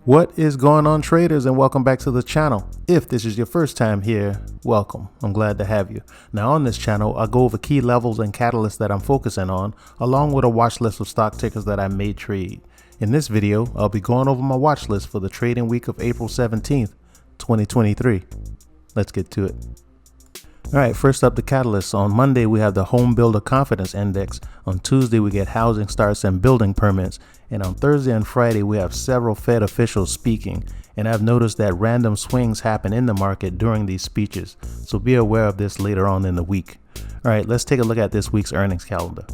What is going on, traders, and welcome back to the channel. If this is your first time here, welcome. I'm glad to have you. Now on this channel, I go over key levels and catalysts that I'm focusing on, along with a watch list of stock tickers that I may trade. In this video, I'll be going over my watch list for the trading week of April 17th, 2023. Let's get to it. All right, first up, the catalysts. On Monday, we have the Home Builder Confidence Index. On Tuesday, we get housing starts and building permits. And on Thursday and Friday, we have several Fed officials speaking. And I've noticed that random swings happen in the market during these speeches. So be aware of this later on in the week. All right, let's take a look at this week's earnings calendar.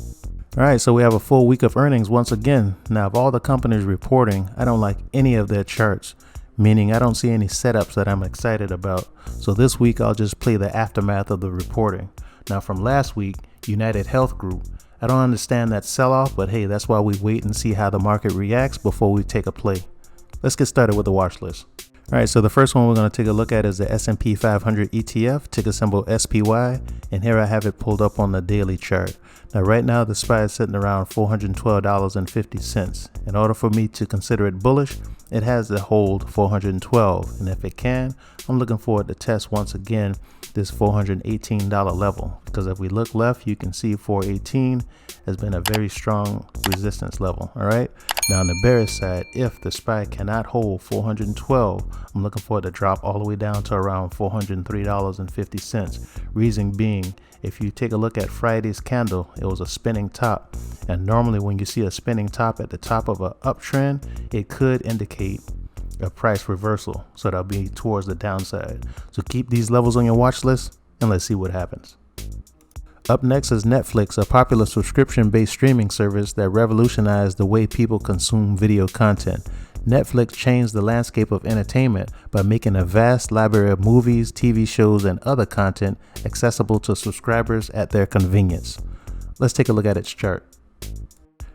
All right, so we have a full week of earnings once again. Now, of all the companies reporting, I don't like any of their charts, meaning I don't see any setups that I'm excited about. So this week, I'll just play the aftermath of the reporting. Now, from last week, United Health Group. I don't understand that sell-off, but hey, that's why we wait and see how the market reacts before we take a play. Let's get started with the watch list. All right, so the first one we're going to take a look at is the S&P 500 ETF, ticker symbol SPY, and here I have it pulled up on the daily chart. Now, right now, the SPY is sitting around $412.50. In order for me to consider it bullish, it has to hold 412, and if it can, I'm looking forward to test once again this $418 level, because if we look left, you can see 418 has been a very strong resistance level. All right, now on the bearish side, if the SPY cannot hold 412, I'm looking for it to drop all the way down to around $403.50. Reason being, if you take a look at Friday's candle, it was a spinning top, and normally when you see a spinning top at the top of an uptrend, it could indicate a price reversal, so that'll be towards the downside. So keep these levels on your watch list and let's see what happens. Up next is Nflx, a popular subscription-based streaming service that revolutionized the way people consume video content. Nflx changed the landscape of entertainment by making a vast library of movies, TV shows, and other content accessible to subscribers at their convenience. Let's take a look at its chart.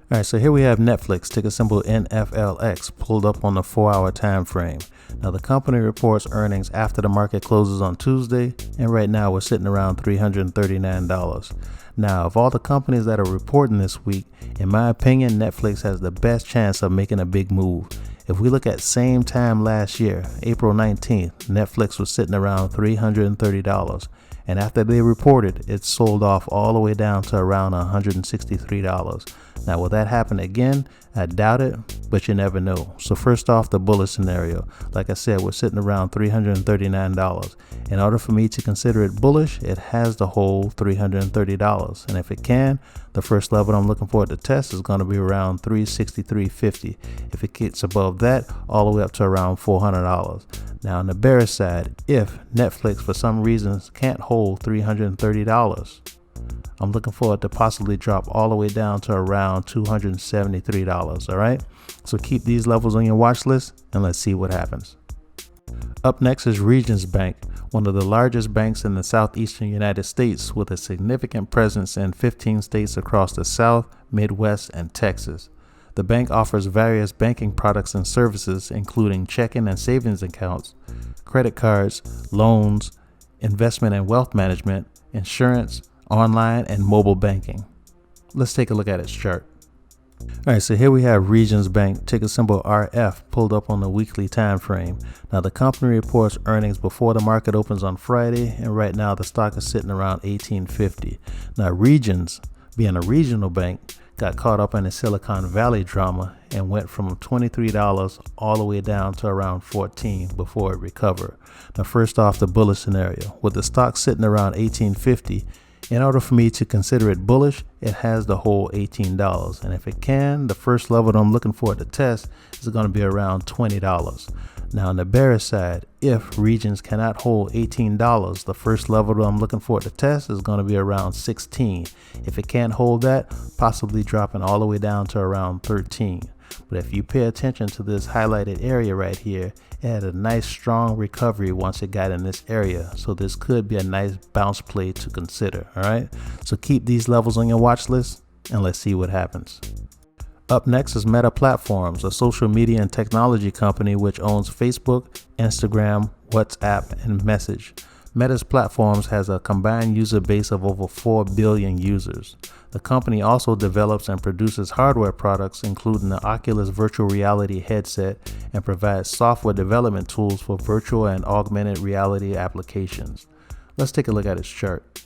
All right, so here we have Nflx, ticker symbol Nflx, pulled up on the 4-hour time frame. Now, the company reports earnings after the market closes on Tuesday, and right now we're sitting around $339. Now, of all the companies that are reporting this week, in my opinion, Nflx has the best chance of making a big move. If we look at same time last year, April 19th, Nflx was sitting around $330. And after they reported, it sold off all the way down to around $163. Now, will that happen again? I doubt it, but you never know. So first off, the bullish scenario. Like I said, we're sitting around $339. In order for me to consider it bullish, it has to hold $330. And if it can, the first level I'm looking for it to test is going to be around $363.50. If it gets above that, all the way up to around $400. Now, on the bearish side, if Nflx for some reasons can't hold $330, I'm looking for it to possibly drop all the way down to around $273. All right, so keep these levels on your watch list and let's see what happens. Up next is Regions Bank, one of the largest banks in the southeastern United States with a significant presence in 15 states across the South, Midwest, and Texas. The bank offers various banking products and services, including checking and savings accounts, credit cards, loans, investment and wealth management, insurance, online and mobile banking. Let's take a look at its chart. All right, so here we have Regions Bank, ticker symbol RF, pulled up on the weekly time frame. Now, the company reports earnings before the market opens on Friday, and right now the stock is sitting around $18.50. Now, Regions, being a regional bank, got caught up in the Silicon Valley drama and went from $23 all the way down to around $14 before it recovered. Now, first off, the bullish scenario. With the stock sitting around $18.50, in order for me to consider it bullish, it has to hold $18. And if it can, the first level that I'm looking for it to test is going to be around $20. Now, on the bearish side, if Regions cannot hold $18, the first level that I'm looking for it to test is going to be around $16. If it can't hold that, possibly dropping all the way down to around $13. But if you pay attention to this highlighted area right here, it had a nice strong recovery once it got in this area. So this could be a nice bounce play to consider. All right, so keep these levels on your watch list and let's see what happens. Up next is Meta Platforms, a social media and technology company which owns Facebook, Instagram, WhatsApp, and Message. Meta's platforms has a combined user base of over 4 billion users. The company also develops and produces hardware products, including the Oculus virtual reality headset, and provides software development tools for virtual and augmented reality applications. Let's take a look at its chart.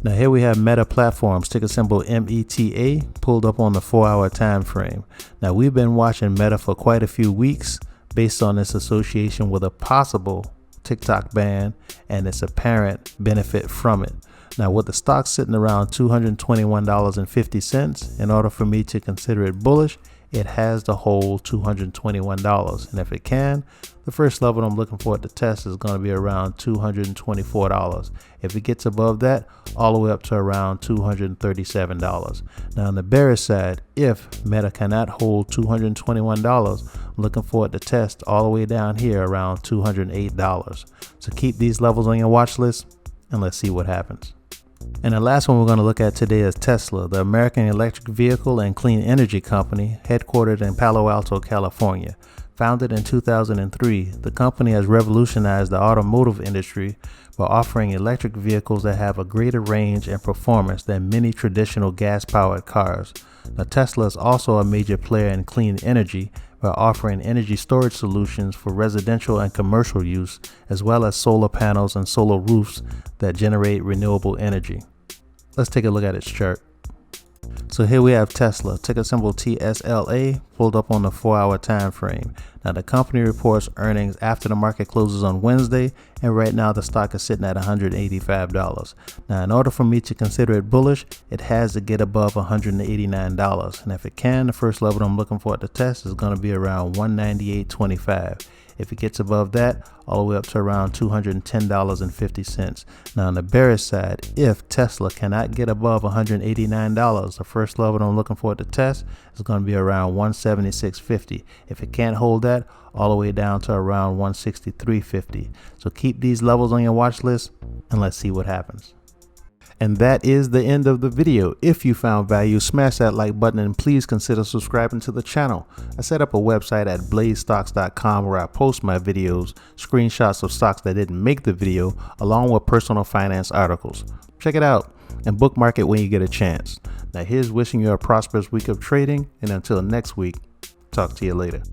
Now here we have Meta Platforms, ticker symbol META, pulled up on the 4-hour time frame. Now we've been watching Meta for quite a few weeks based on its association with a possible TikTok ban and its apparent benefit from it. Now with the stock sitting around $221.50, in order for me to consider it bullish, it has to hold $221. And if it can, the first level I'm looking for it to test is going to be around $224. If it gets above that, all the way up to around $237. Now on the bearish side, if Meta cannot hold $221, I'm looking for it to test all the way down here around $208. So keep these levels on your watch list and let's see what happens. And the last one we're going to look at today is Tesla, the American electric vehicle and clean energy company headquartered in Palo Alto, California. Founded in 2003, the company has revolutionized the automotive industry by offering electric vehicles that have a greater range and performance than many traditional gas-powered cars. Now, Tesla is also a major player in clean energy by offering energy storage solutions for residential and commercial use, as well as solar panels and solar roofs that generate renewable energy. Let's take a look at its chart. So here we have Tesla, ticker symbol TSLA, pulled up on the 4-hour time frame. Now the company reports earnings after the market closes on Wednesday, and right now the stock is sitting at $185. Now in order for me to consider it bullish, it has to get above $189. And if it can, the first level I'm looking for it to test is going to be around $198.25. If it gets above that, all the way up to around $210.50. Now on the bearish side, if Tesla cannot get above $189, the first level I'm looking for it to test is going to be around $176.50. If it can't hold that, all the way down to around $163.50. So keep these levels on your watch list and let's see what happens. And that is the end of the video. If you found value, smash that like button and please consider subscribing to the channel. I set up a website at blazestocks.com where I post my videos, screenshots of stocks that didn't make the video, along with personal finance articles. Check it out and bookmark it when you get a chance. Now here's wishing you a prosperous week of trading, and until next week, talk to you later.